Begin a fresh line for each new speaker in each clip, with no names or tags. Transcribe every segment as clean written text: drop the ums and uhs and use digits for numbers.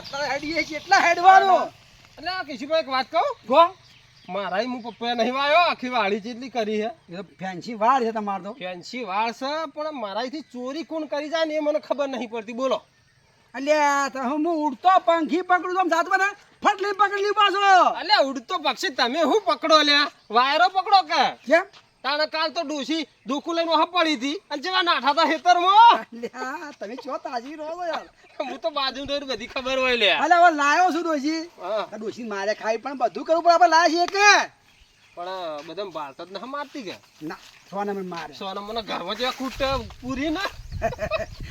આટલા હેડીએ છે એટલા હેડવાનું.
એટલે આ કિશુભાઈ એક વાત કહું
ગો
મારા હું પપ્પાએ નહીં વાયો આખી વાળી જેટલી કરી હે
એ તો ફેન્સી વાળ છે તમારે તો.
ફેન્સી વાળ છે પણ મારાથી ચોરી કોણ કરી જાય ને એ મને ખબર નહીં પડતી બોલો.
અલ્યા તો હું ઉડતો પંખી પકડું તો સાત મને ફટ લઈને પકડી લીધું પાછો.
અલ્યા ઉડતો પક્ષી તમે હું પકડો લ્યા વાયરો પકડો કે
કેમ?
તાણે કાલ તો ડોશી દુખું લઈને વહા પડી હતી અને જેવા નાઠા હતા ખેતરમાં.
અલ્યા તમે ચો તાજી રહો છો યાર.
હું તો બાજુ તો બધી ખબર હોય લ્યા.
અલ્યા હવે લાયો છું ડોશી.
હા
ડોશી મારે ખાઈ પણ બધું કરવું પડે આપણે લાયા છીએ કે
પણ બધા બાળત જ ના મારતી કે
ના સોના મને મારે
સોના મને ઘરમાં જેવા ખૂટ પૂરી ના.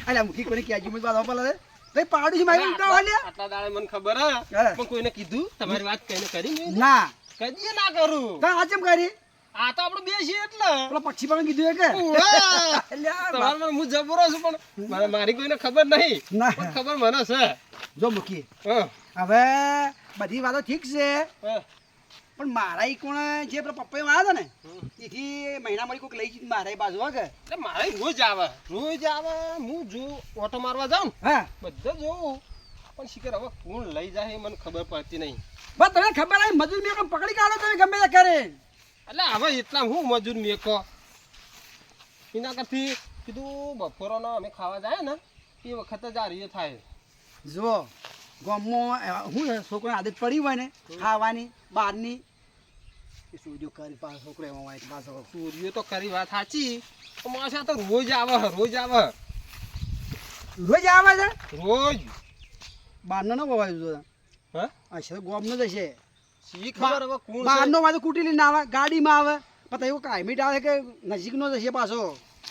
અલ્યા મુખી કોને ક્યાં જીમત બાદ પડે ભાઈ પાડું છે મારી ઉડતા વાલ્યા.
આટલા દાડે મને ખબર હે
હા.
પણ કોઈને કીધું તમારી વાત કઈને કરી નહીં
ના
કદી ના કરું.
તો આ કેમ કરી
આ તો આપણે બે છીએ એટલે
પેલો પક્ષી પણ કીધું એ કે
ઉવ્વા.
અલ્યા
તમારે હું જબરો છું પણ મારી કોઈને ખબર નહીં
ના
પણ ખબર મને છે.
જો મુખી
હા
હવે બધી વાતો ઠીક છે
હા.
પણ મારા ઈ કોણ જે પેલા પપ્પાએ આવ્યા હતા ને એથી મહિના મળી કોઈક લઈ જઈને મારા બાજુ હા કે
એટલે મારે રોજ આવે હું જો ઓટો મારવા જાઉં ને
હા
બધા જોઉં પણ શિખર હવે કોણ લઈ જાય એ મને ખબર પડતી નહીં.
બસ તમને ખબર આવી મજૂર મેં કેમ પકડી કાઢો તમે ગમે તે કરે
એટલે હવે એટલા હું મજૂર મેકો એના કરતી કીધું બપોરનો અમે ખાવા જાય ને એ વખત જ આ રીતે થાય.
જો ગામમાં શું છે છોકરાને આદત પડી હોય ને ખાવાની બહારની એ સૂર્યો કરી પાછો છોકરો એમાં હોય પાછો
સૂર્ય તો કરી વાત સાચી પણ માસા તો રોજ આવે
રોજ આવે છે
રોજ
બહારનો ન વવાય જો
હા
અચ્છા ગામનો જ હશે
શી ખબર હવે કોણ છે?
બહારનો વાંધો કૂટી લઈને આવે ગાડીમાં આવે પણ એવું કાયમી આવે કે નજીકનો જ હશે પાછો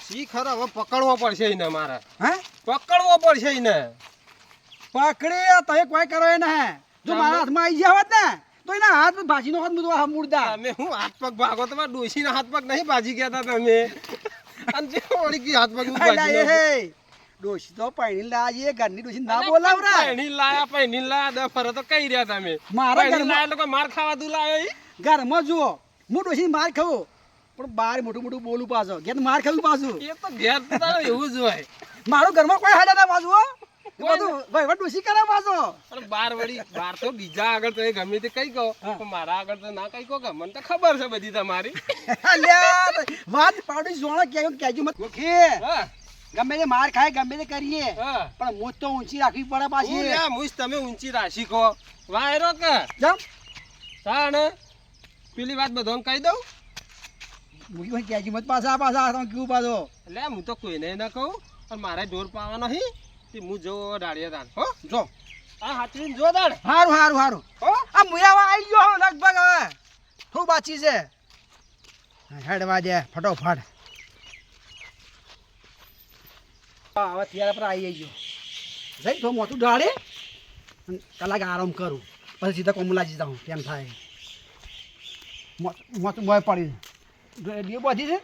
શી ખરા હવે પકડવો પડશે એને મારે
હે
પકડવો પડશે એને.
પકડી તમે કોઈ કરો એ ના જો મારા હાથમાં આવી ગયા હોત ને તો એના હાથ ભાજીનો હાથ મુદવા મુર્દા
તમે હું હાથ પગ ભાગો તમારા ડોશીના હાથ પગ નહીં ભાજી ગયા હતા તમે અને જે ઓળી ગઈ હાથ પગ હું ભાજી નાખું.
ડોશી તો પૈણી લાજે ઘરની ડોશી ના બોલાવરા
પૈણી લાયા દે ફરે તો કઈ રહ્યા તમે
મારા
પૈણી
ઘરમાં
લાયા લોકો માર ખાવા દુ લાયો ઈ?
ઘરમાં જુઓ હું ડોશી માર ખાવું પણ બહાર મોટું મોટું બોલું પાછો ઘેર માર ખાવું પાછું
એ તો ઘેર તો તારે એવું જ હોય.
મારું ઘરમાં કોઈ હાડા ના પાછું હો બધું ભાઈ ડોશી કરે પાછો
અને બાર વળી બાર તો બીજા આગળ તો એ ગમે તે કઈ કહો પણ મારા આગળ તો ના કઈ કહો કે મને તો ખબર છે બધી તમારી.
અલ્યા વાત પાડી જોણો કેજો મત ઓકે
હા
ગમે તે માર ખાય ગમે તે કરીએ
હા
પણ મોજ તો ઊંચી રાખવી પડે પાછી
મુજ તમે ઊંચી રાશી કહો વાયરો કે
જમ
તાણે પેલી વાત બધાને કહી દઉં
મુકી ભાઈ કેજી મત પાછા તમે કેવું પાછો
એટલે હું તો કોઈને ના કહું પણ મારે ઢોર પાવાનો નહીં તે હું જો દાડિયા દાન હો
જો
આ હાથવીને જો દાડ
હારું
હો
આ મુયાવા આવી ગયો હું લગભગ હવે થોડું બાચી છે હેડવા દે ફટોફટ હા હવે ત્યારે પર આવી ગયો જઈ થોડું મોટું ડાળે કલાક આરામ કરું પછી સીધા કોમલાજી જાઉં કેમ થાય મોટું મોય પડી બધી છે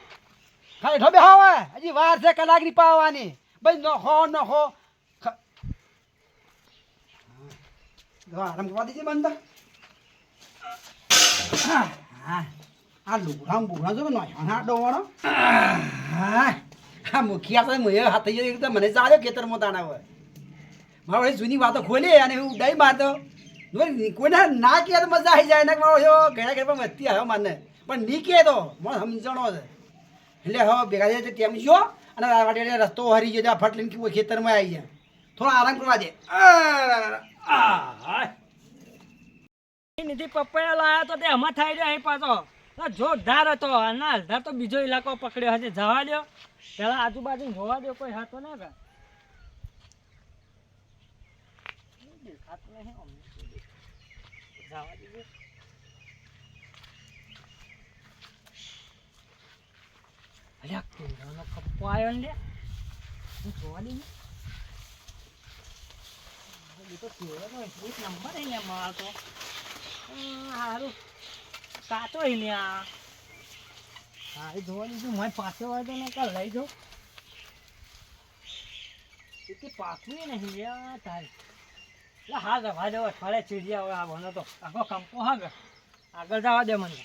ખાલી ઢોબે હવે હજી વાર છે કલાકની પાવાની ભાઈ નખો આરામ કરવા દીધી બંધ આ લુગડા બુગડા જો ના ડોવાનો હા મુખિયા તો મને હાથ થઈ ગયો મને ચાલ્યો ખેતરમાં તાણા હોય મારો એ જૂની વાતો ખોલી અને હું ઉડાઈ મારતો કોઈને ના કહે તો મજા આવી જાય ને મારો ઘણા ઘરે પણ વધતી આવ્યો મને પણ નહીં કહે તો મને સમજણો છે એટલે હવે ભેગા જાય તેમ જો અને વાટે રસ્તો હરી ગયો ફટ લઈને ખેતરમાં આવી જાય થોડો આરામ કરવા દે
નીતિ પપૈયા લાયા તો તે હમણાં થઈ રહ્યો પાછો જોરદાર હતો અને અડધા તો બીજો ઇલાકો પકડ્યો હશે જવા દો પેલા આજુબાજુ જોવા દો કોઈ હાથો ના કા જવા દીધું અલ્યા કેળાનો કપ્પો આવ્યો ને હું જોવા દે તો કેળાનો એક નંબર એને મારતો સારું કાચો ને આ હા એ જોવા દીધું મારે પાછો હોય તો ને કાલ લઈ જાઉં એટલે પાકું નહીં લ્યા તારે એટલે હા જવા દો અઠવાડિયે ચીડિયા હોય આ બનો તો આખો કંપો હા કે આગળ જવા દે મને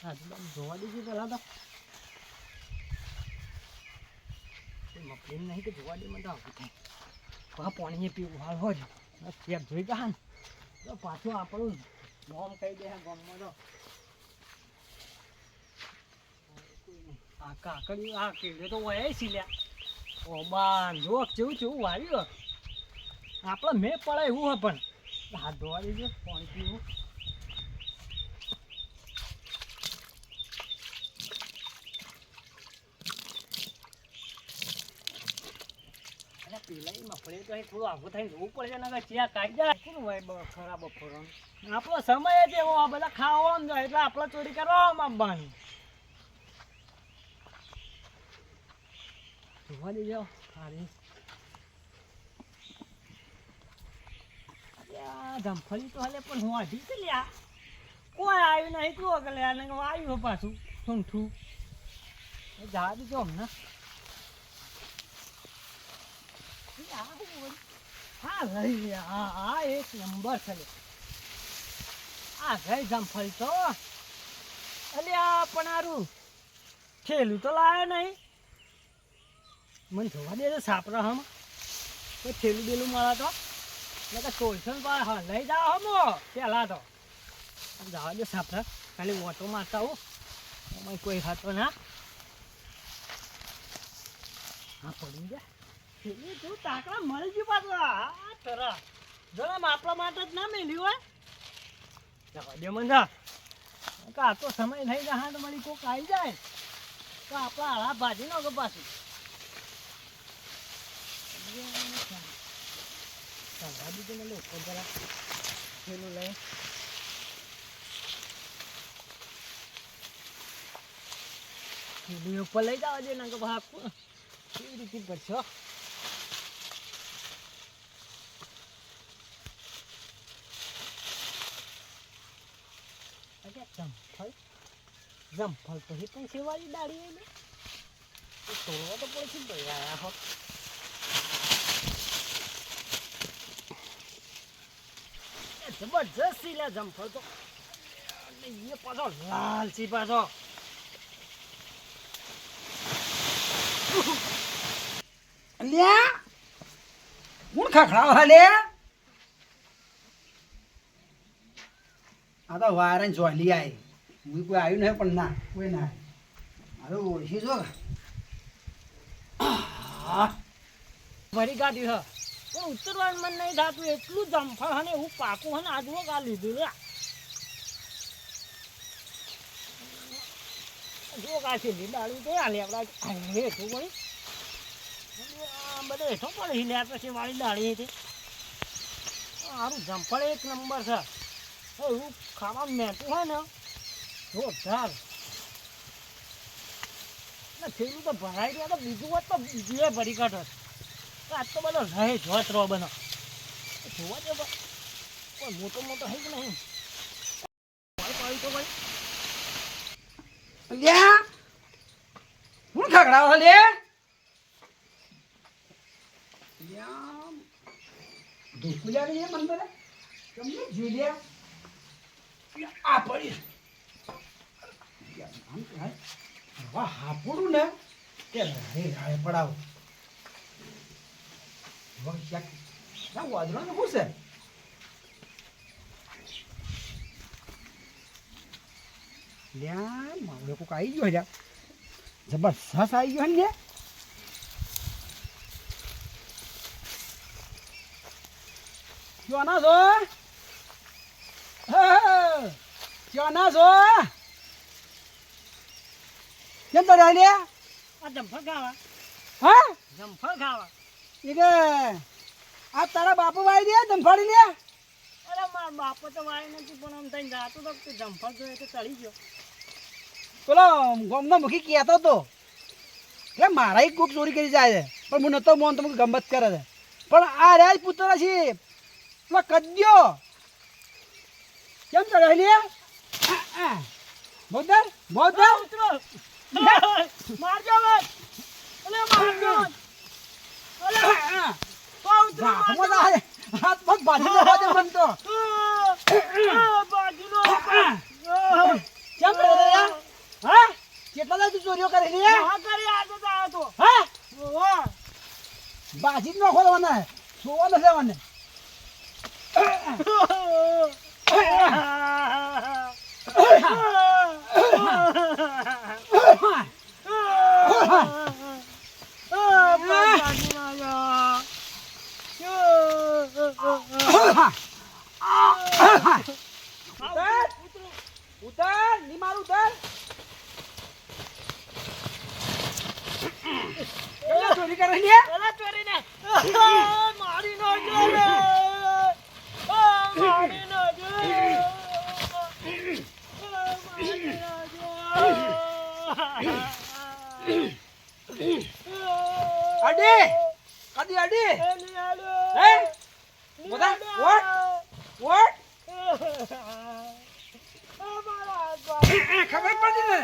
હા જોવા દીધું પેલા તો મફળી નહીં કે જોવા દે મને તો આવું થાય પાણી પીવું હાલ હોય પેટ જોઈ ગયા ને તો પાછું આપણું નોમ કહી દે ગામમાં તો આ કાકડી આ કેળે તો વયા લ્યા ઓ બાન જો કેવું કેવું વાળ્યું આપણે મેં પડે એવું હોય પણ હાથ ધોવા દેજો પાણી પીવું પેલા મફળે તો થોડું આગું થઈને જોવું પડે ને ચિયા કાઢી જાય શું હોય ખરાબ બપોરો આપણો સમય જ એવો આ બધા ખાવાનું જાય એટલે આપણે ચોરી કરવામાં આવવાની જોવા દેજો સારી જમફળી તો હલે પણ હું અઢી છે લ્યા કોઈ આવ્યું નહીં તું અગલે આવ્યું પાછું ઠૂંઠું જવા દીધો અમને હા લઈ લે હા એક નંબર છે આ ગઈ જમફળી તો અલ્યા પણ આરું થેલું તો લાવ્યો નહીં મને જોવા દે સાપરા હમ કોઈ થેલું બેલું મળે તો એટલે તોલસન પર હા લઈ જાઓ હમો પેલા તો જવા દે સાપરા ખાલી ઓટો મારતા આવું એમાં કોઈ હતો ના હા પડી ગયા થેલી તું તાકડા મળી ગયું પાછું હા તરા જરા આપણા માટે જ ના મેલ્યું હોય જવા દે મને આ તો સમય થઈ જાય તો મળી કોક આવી જાય તો આપણા હળા ભાજી નો કે પાછું ભાજી તો મને ઉપર જરા થેલું લઈ થેલી ઉપર લઈ જવા દે ને કે ભાગ કેવી રીતે કરશો જમફળ પછી પણ સેવાળી દાડી એને તોડવા તો પછી ભાઈ આયા હો જબરજસ્ત લે જમફળ તો એ પાછો લાલ છે પાછો
લ્યા હું ખખડાવ લે આ તો વાયરન જોલી આવી હું કોઈ આવ્યું નહીં પણ ના કોઈ ના અરે ઓળખી જો
ભરી કાઢ્યું હ પણ ઉત્તરવાનું મન નહીં થતું એટલું જમફળ હને હું પાકું હને આજવો કા લીધું લે જો કાશી લીડાળું તો આલે આપણા હેઠું પડી બધે હેઠો પડે લે પછી વાળી દાળી હતી સારું જમફળ એક નંબર છે એવું ખાવાનું મેઠું હોય ને જોરદાર થેલું તો ભરાઈ ગયા તો બીજું હોત તો બીજું ભરી કાઢો આજ તો બધો રહે જોત રો બનો જોવા દે કોઈ મોટો મોટો હે કે નહીં તો ભાઈ
લ્યા હું ખખડાવ લે લ્યા દુકુલ્યા ને મન બરે તમને જીલ્યા આ પડી વાહ હાપુડું ને તે રાડે રાડે પડાવો ના વાદળો ને શું છે લ્યા માવડે કોક આવી ગયો લ્યા જબરદસ્ત આવી ગયો ને ક્યાં ના છો ક્યાં ના છો કેમ તો લે
આ જમફળ ખાવા
હા
જમફળ ખાવા
એ કે આ તારા બાપુ વાઈ દે જમફાડી લે
અરે મારા બાપો તો વાય નથી પણ આમ થઈને જાતો તો જમફળ જોઈએ તો ચડી ગયો
પેલો ગમનો મુખી કહેતો હતો એટલે મારા કોક ચોરી કરી જાય છે પણ હું નતો મોન તો ગમત કરે છે પણ આ રાજ પુત્ર છે પેલો કદ્યો કેમ ચડે લે બોદર બોદર
ઉતરો મારજો બસ અલે મારજો અલે
હાથ પગ બાજુ બાજુ મન તો
બાજુનો
કેમ ચડે હા કેટલા તું ચોરીઓ કરી લે
હા કરી આ તો
હા
ઓહો
બાજી નો ખોલવાના જોવા નથી મને ઉતર ની મારું ઉતર ચોરી કરે ને
મારી નાખજો રે. મારી નાખજો. મારી નાખજો.
અડી કદી અડી હે બોલા વોટ ખબર પડી ને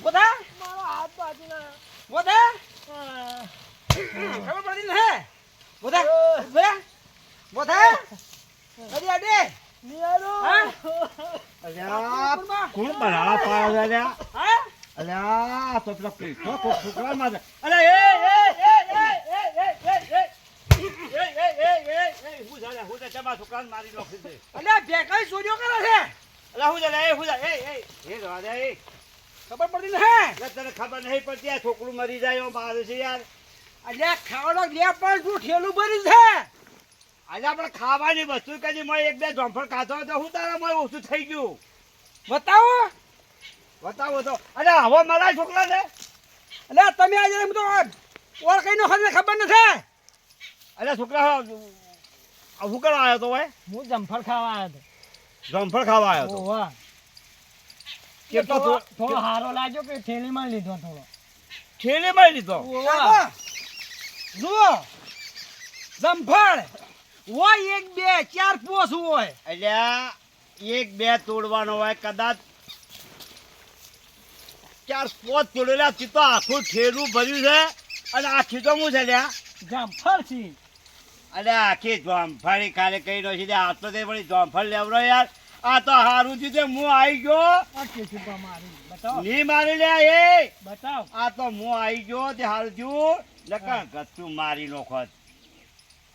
બોલા બોલા ખબર પડી ને હે બોલા બોલા બોલા કદી અડી
અલ્યા કોણ બનાવા પાડે અલ્યા
હા
અલ્યા તો પેલા પૈસો કોક છોકરા માં
અલે એ
હું જા તમારા છોકરાને મારી નાખી દે
અલે ભેકાઈ ચોરીઓ કરે છે
અલ્યા હું જા એ રવા દે એ
ખબર પડી ને હે
એટલે તને ખબર નહીં પડતી આ છોકરું મરી જાય એવો મારે છે યાર
અલે ખાવાનો લે પણ શું ઠેલું ભરી છે
આજે આપણે ખાવાની વસ્તુ કદી મેં એક બે જોંફળ ખાધો તો હું તારા મેં ઓછું થઈ ગયું
બતાવો
બતાવો તો અરે હવે મારા છોકરા ને
અલે તમે આજે એમ તો ઓળખાઈ નો ખબર નથી
અરે છોકરા શું કરવા આવ્યો તો ભાઈ
હું જમફળ ખાવા આવ્યો હતો.
જોંફળ ખાવા આવ્યો તો
ઓવા.
કેટલો
થોડો હારો લાગ્યો કે થેલીમાં લીધો થોડો.
થેલીમાં લીધો
ઓવા.
જુઓ જમફળ હોય એક બે ચાર પોસ હોય
અલ્યા એક બે તોડવાનો હોય કદાચ ચાર પોત તોડેલા તો આખું ઠેલું ભર્યું છે અને આખી તો હું છે લ્યા
જમફળ છે.
અરે આખી જોંફાળી ખાલી કઈ નો છે આ તો તે વળી જોંફળ લેવડો યાર આ તો હારું થયું તે હું આવી ગયો
આ કેસુભા મારી. બતાવો
ની મારી લ્યા એ
બતાવ.
આ તો હું આવી ગયો તે હારું થયું નકર ગતું મારી નોખત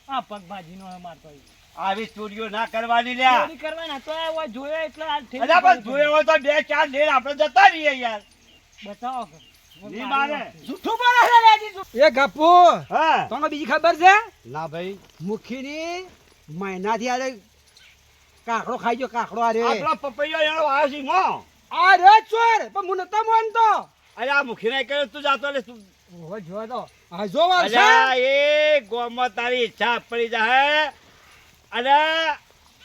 આ પગબાજીનો હે મારતો ઈ.
આવી ચોરીઓ ના કરવાની લ્યા
ચોરી કરવાના તો આ હોય જોયો એટલે આ થેલી
અલ્યા પણ
પડી
જોયો હોય તો બે ચાર લઈને આપણે જતા રહીએ યાર
બતાવો કે.
ની મારે
જૂઠું બોલે છે લેજી એ ગપ્પુ
હા
તમને બીજી ખબર છે
ના ભાઈ
મુખીની મહિનાથી આરે કાકડો ખાઈ ગયો કાકડો આરે
આપણા પપૈયો એનો આવ્યો છે મો
આ રે ચોર પણ હું નતો માનતો
અરે આ મુખીને કહ્યું તું જાતો લે તું
ઓહો જો તો.
આ જો વાર છે
અલ્યા એ ગોમાં તારી ઈચ્છા પડી જાય અને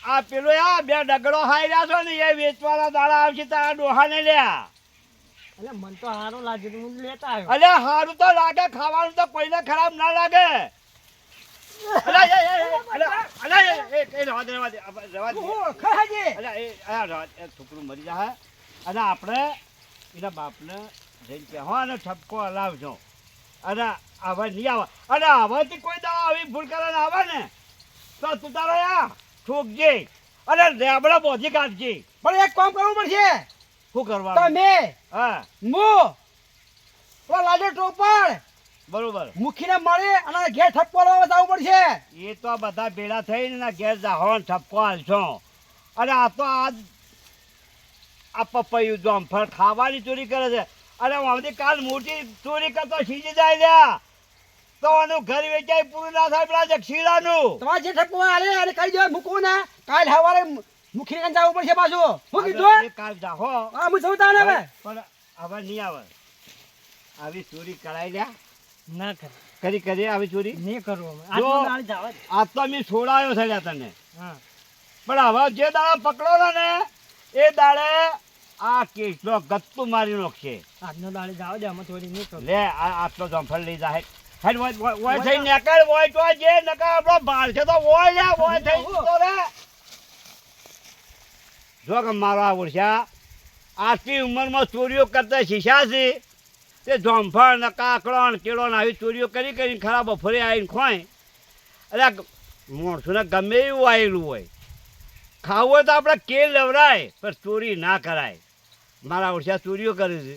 આ પેલો આ બે ડગડો ખાઈ રહ્યા છો ને એ વેચવાના દાડા આવશે તારા ડોહાને લ્યા
એટલે મન તો હારો લાગ્યો તો હું લેતા આવ્યો.
અલ્યા હારું તો લાગે ખાવાનું તો કોઈને ખરાબ ના લાગે અલ્યા એ રવા દે રવા દે
ઓ ખાજી
અલ્યા એ આ રવા દે, એ છોકરું મરી જાય અને આપણે એના બાપને જઈને કહેવો અને ઠપકો હલાવજો અને હવે નહીં આવે અને હવેથી કોઈ દાડો આવી ભૂલ કરીને આવે ને તો તું તારો યા ઠોકજે અને રેબડા બોધી કાઢજે
પણ એક કામ કરવું પડશે
શું કરવાનું
તમે
હા
મો પેલા લાજો ટોપર
બરોબર
મુખીને મળે અને ઘેર ઠપકો લાવવા જવું પડશે
એ તો બધા ભેળા થઈને ને ઘેર જાહો ને ઠપકો હાલશો અને આ તો આ પપૈયું જોમફળ ખાવાની ચોરી કરે છે અને હમણાં કાલ મોટી ચોરી કરતો સીજી જાય લ્યા તો આનું ઘર વેચાય પૂરું ના થાય પેલા જક્ષીલાનું
તમારે જે ઠપકો આલે અને કહી દો મૂકવું ને કાલ સવારે મુખીને કાન જવું પડશે પાછું હું કીધું
એ કાલ જાહો
હા હું જઉં તાને હવે
પણ હવે નહીં આવે આવી ચોરી કરાઈ લ્યા
ના કર.
કરી આવી ચોરી
નહીં કરવું હવે.
જો.
આજનો દાળ જવા દે.
આ તો મેં છોડાયો છે લ્યા તને
હા.
પણ હવે જે દાડા પકડો ને એ દાડે આ કેસનો ગત્તુ મારી નાખશે
આજનો દાળ જવા દે અમે ચોરી નહીં કરું.
લે આ આટલો જંફળ લઈ જાય હેડ વોય થઈ નેકળ વોય તો જે નકા આપણો બાળ છે તો વોય લે વોય થઈ તો રે જો કે મારા ઓળખ્યા આટલી ઉંમરમાં ચોરીઓ કરતા શીશા છે તે જંફળ ને કાકડો ને કેળો ને આવી ચોરીઓ કરી કરીને ખરાબ બફરે આવીને ખોય એટલે માણસોને ગમે એવું આવેલું હોય ખાવું હોય તો આપણે કેળ લેવડાય પણ ચોરી ના કરાય મારા ઓળખ્યા ચોરીઓ કરે છે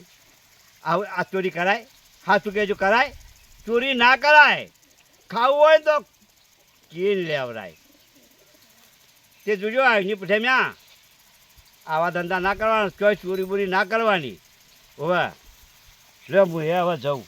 આ ચોરી કરાય સાચું કહેજો કરાય ચોરી ના કરાય ખાવું હોય તો ચીન લેવરાય તે જોજો આજની પઠેમ્યા આવા ધંધા ના કરવાના ચોય ચોરી બોરી ના કરવાની હવે લે હું હવે જાઉં